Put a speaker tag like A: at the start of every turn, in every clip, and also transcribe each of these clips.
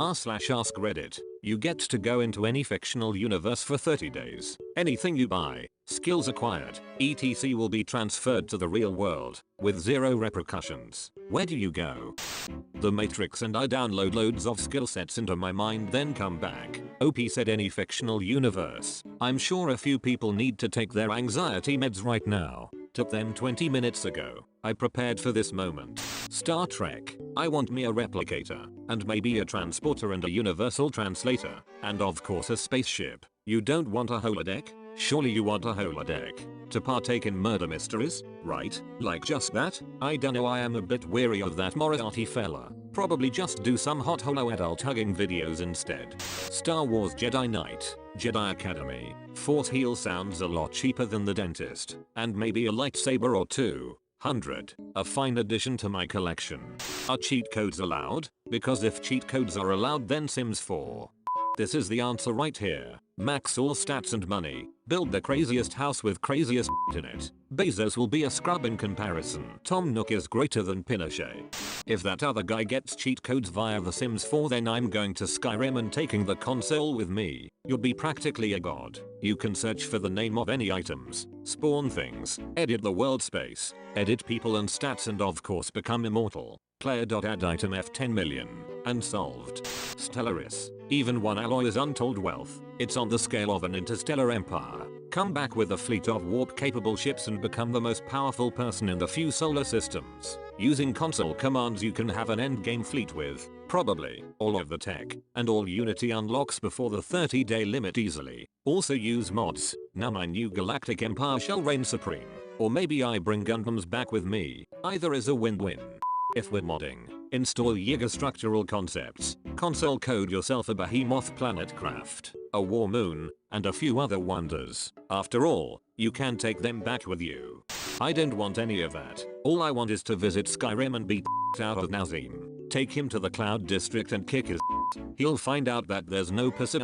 A: r/AskReddit. You get to go into any fictional universe for 30 days. Anything you buy, skills acquired, etc. will be transferred to the real world, with zero repercussions. Where do you go? The Matrix, and I download loads of skill sets into my mind then come back. OP said any fictional universe. I'm sure a few people need to take their anxiety meds right now. Took them 20 minutes ago. I prepared for this moment. Star Trek. I want me a replicator, and maybe a transporter and a universal translator, and of course a spaceship. You don't want a holodeck? Surely you want a holodeck to partake in murder mysteries, right? Like just that? I dunno, I am a bit weary of that Moriarty fella. Probably just do some hot holo adult hugging videos instead. Star Wars Jedi Knight, Jedi Academy. Force heal sounds a lot cheaper than the dentist, and maybe a lightsaber or 200. A fine addition to my collection. Are cheat codes allowed? Because if cheat codes are allowed then Sims 4. This is the answer right here. Max all stats and money. Build the craziest house with craziest in it. Bezos will be a scrub in comparison. Tom Nook is greater than Pinochet. If that other guy gets cheat codes via The Sims 4 then I'm going to Skyrim and taking the console with me. You'll be practically a god. You can search for the name of any items, spawn things, edit the world space, edit people and stats, and of course become immortal. Player.add item F10 million. And solved. Stellaris. Even one alloy is untold wealth. It's on the scale of an interstellar empire. Come back with a fleet of warp-capable ships and become the most powerful person in the few solar systems. Using console commands you can have an endgame fleet with, probably, all of the tech, and all Unity unlocks before the 30-day limit easily. Also use mods. Now my new galactic empire shall reign supreme. Or maybe I bring Gundams back with me. Either is a win-win. If we're modding, install Yiga structural concepts, console code yourself a behemoth planet craft, a war moon, and a few other wonders. After all, you can take them back with you. I don't want any of that. All I want is to visit Skyrim and beat out of Nazim. Take him to the Cloud District and kick his He'll find out that there's no person.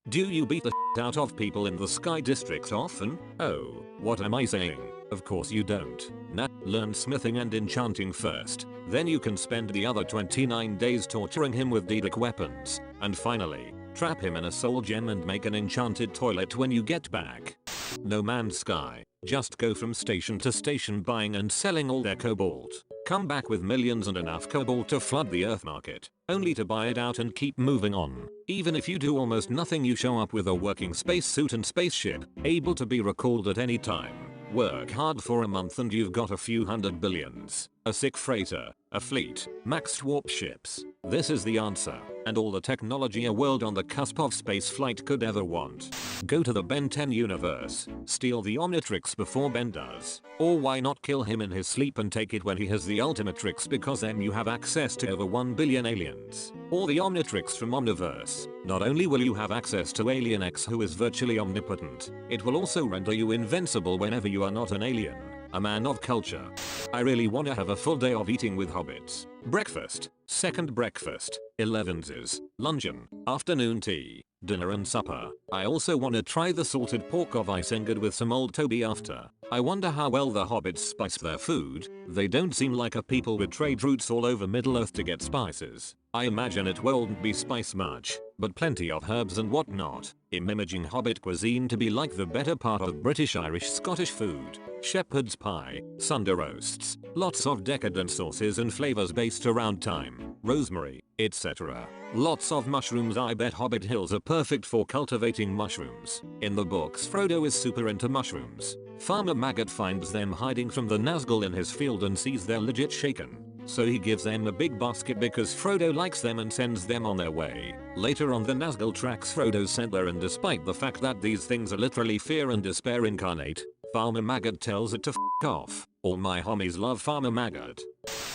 A: Do you beat the out of people in the Sky District often? Oh, what am I saying? Of course you don't. Nah, learn smithing and enchanting first. Then you can spend the other 29 days torturing him with Daedalic weapons. And finally, trap him in a soul gem and make an enchanted toilet when you get back. No Man's Sky. Just go from station to station buying and selling all their cobalt. Come back with millions and enough cobalt to flood the earth market, only to buy it out and keep moving on. Even if you do almost nothing you show up with a working spacesuit and spaceship, able to be recalled at any time. Work hard for a month and you've got a few hundred billions, a sick freighter, a fleet, maxed warp ships. This is the answer, and all the technology a world on the cusp of spaceflight could ever want. Go to the Ben 10 universe, steal the Omnitrix before Ben does. Or why not kill him in his sleep and take it when he has the Ultimatrix, because then you have access to over 1 billion aliens. Or the Omnitrix from Omniverse. Not only will you have access to Alien X, who is virtually omnipotent, it will also render you invincible whenever you are not an alien. A man of culture. I really wanna have a full day of eating with hobbits. Breakfast, second breakfast, 11s, luncheon, afternoon tea, dinner and supper. I also wanna try the salted pork of Isengard with some old Toby after. I wonder how well the hobbits spice their food. They don't seem like a people with trade routes all over Middle Earth to get spices. I imagine it won't be spice much, but plenty of herbs and whatnot. I'm imaging hobbit cuisine to be like the better part of British Irish Scottish food. Shepherd's pie, Sunday roasts, lots of decadent sauces and flavors based around thyme, rosemary, etc. Lots of mushrooms. I bet Hobbit Hills are perfect for cultivating mushrooms. In the books Frodo is super into mushrooms. Farmer Maggot finds them hiding from the Nazgul in his field and sees they're legit shaken. So he gives them a big basket because Frodo likes them and sends them on their way. Later on, the Nazgul tracks Frodo's settler, and despite the fact that these things are literally fear and despair incarnate, Farmer Maggot tells it to f*** off. All my homies love Farmer Maggot.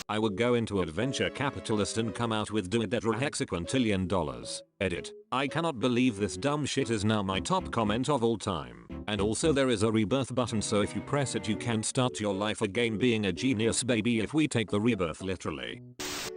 A: I would go into adventure capitalist and come out with $200 dollars. Edit. I cannot believe this dumb shit is now my top comment of all time. And also there is a rebirth button, so if you press it you can start your life again being a genius baby if we take the rebirth literally.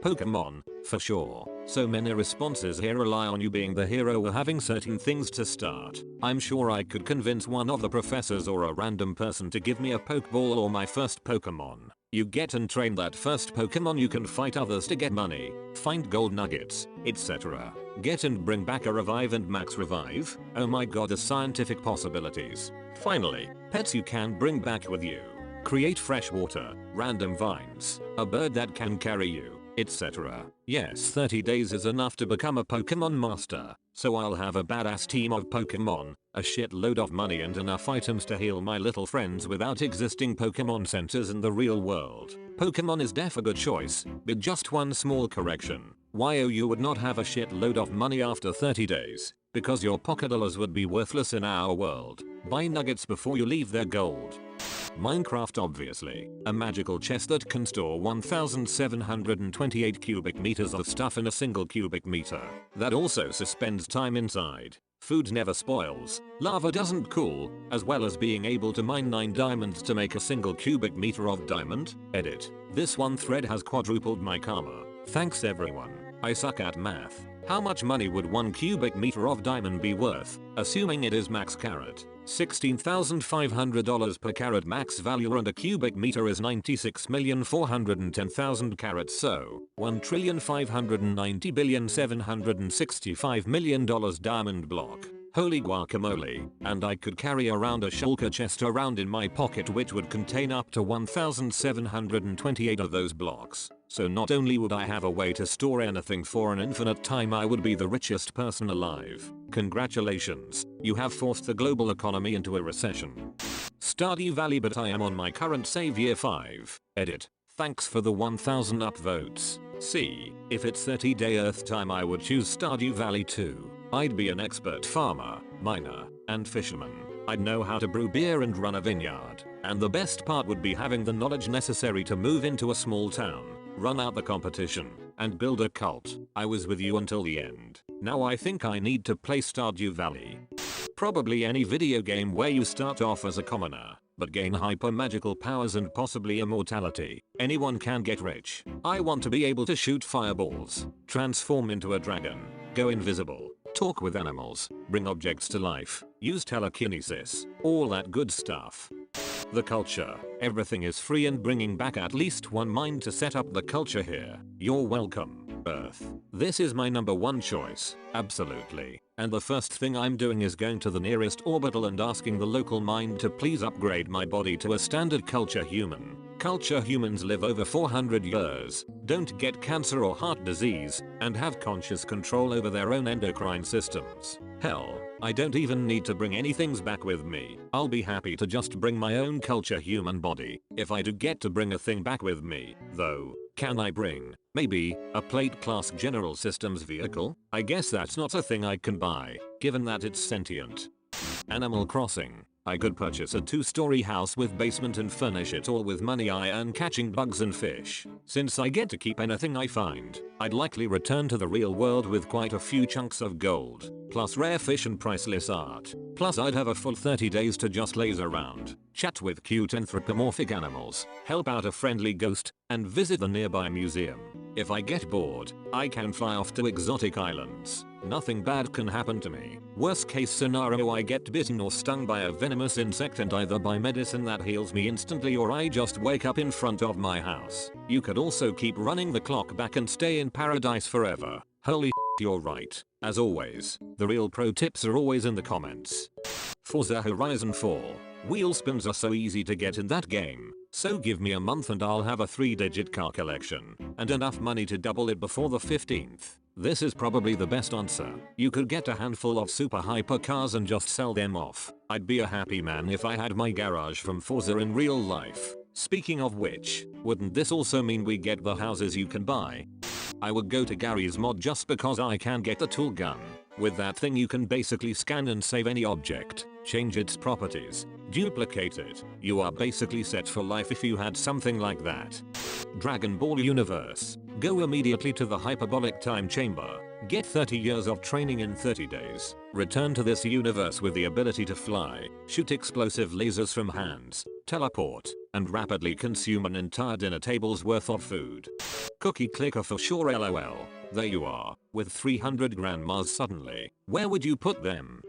A: Pokemon, for sure. So many responses here rely on you being the hero or having certain things to start. I'm sure I could convince one of the professors or a random person to give me a Pokeball or my first Pokemon. You get and train that first Pokemon, you can fight others to get money, find gold nuggets, etc. Get and bring back a revive and max revive. Oh my god, the scientific possibilities. Finally, pets you can bring back with you. Create fresh water, random vines, a bird that can carry you, etc. Yes, 30 days is enough to become a Pokemon master, so I'll have a badass team of Pokemon, a shitload of money and enough items to heal my little friends without existing Pokemon centers in the real world. Pokemon is def a good choice, but just one small correction. You would not have a shitload of money after 30 days, because your pocket dollars would be worthless in our world. Buy nuggets before you leave their gold. Minecraft obviously, a magical chest that can store 1728 cubic meters of stuff in a single cubic meter. That also suspends time inside. Food never spoils, lava doesn't cool, as well as being able to mine 9 diamonds to make a single cubic meter of diamond. Edit. This one thread has quadrupled my karma. Thanks everyone. I suck at math. How much money would 1 cubic meter of diamond be worth, assuming it is max carat? $16,500 per carat max value, and a cubic meter is 96,410,000 carats, so $1,590,765,000,000 diamond block. Holy guacamole, and I could carry around a shulker chest around in my pocket which would contain up to 1,728 of those blocks. So not only would I have a way to store anything for an infinite time, I would be the richest person alive. Congratulations, you have forced the global economy into a recession. Stardew Valley, but I am on my current save year 5. Edit. Thanks for the 1000 upvotes. See, if it's 30-day Earth time I would choose Stardew Valley too. I'd be an expert farmer, miner, and fisherman. I'd know how to brew beer and run a vineyard. And the best part would be having the knowledge necessary to move into a small town, run out the competition, and build a cult. I was with you until the end. Now I think I need to play Stardew Valley. Probably any video game where you start off as a commoner, but gain hyper magical powers and possibly immortality. Anyone can get rich. I want to be able to shoot fireballs, transform into a dragon, go invisible, talk with animals, bring objects to life, use telekinesis, all that good stuff. The culture. Everything is free, and bringing back at least one mind to set up the culture here. You're welcome, Earth. This is my number one choice, absolutely. And the first thing I'm doing is going to the nearest orbital and asking the local mind to please upgrade my body to a standard culture human. Culture humans live over 400 years, don't get cancer or heart disease, and have conscious control over their own endocrine systems. Hell, I don't even need to bring anything back with me. I'll be happy to just bring my own culture human body. If I do get to bring a thing back with me, though, can I bring, maybe, a plate class General Systems vehicle? I guess that's not a thing I can buy, given that it's sentient. Animal Crossing. I could purchase a 2-story house with basement and furnish it all with money I earn catching bugs and fish. Since I get to keep anything I find, I'd likely return to the real world with quite a few chunks of gold, plus rare fish and priceless art. Plus I'd have a full 30 days to just laze around, chat with cute anthropomorphic animals, help out a friendly ghost, and visit the nearby museum. If I get bored, I can fly off to exotic islands. Nothing bad can happen to me. Worst case scenario, I get bitten or stung by a venomous insect and either buy medicine that heals me instantly or I just wake up in front of my house. You could also keep running the clock back and stay in paradise forever. Holy you're right. As always, the real pro tips are always in the comments. Forza Horizon 4. Wheel spins are so easy to get in that game. So give me a month and I'll have a 3-digit car collection, and enough money to double it before the 15th. This is probably the best answer. You could get a handful of super hyper cars and just sell them off. I'd be a happy man if I had my garage from Forza in real life. Speaking of which, wouldn't this also mean we get the houses you can buy? I would go to Gary's mod just because I can get the tool gun. With that thing you can basically scan and save any object, change its properties, duplicate it. You are basically set for life if you had something like that. Dragon Ball Universe. Go immediately to the hyperbolic time chamber. Get 30 years of training in 30 days. Return to this universe with the ability to fly, shoot explosive lasers from hands, teleport, and rapidly consume an entire dinner table's worth of food. Cookie clicker for sure, lol. There you are, with 300 grandmas suddenly. Where would you put them?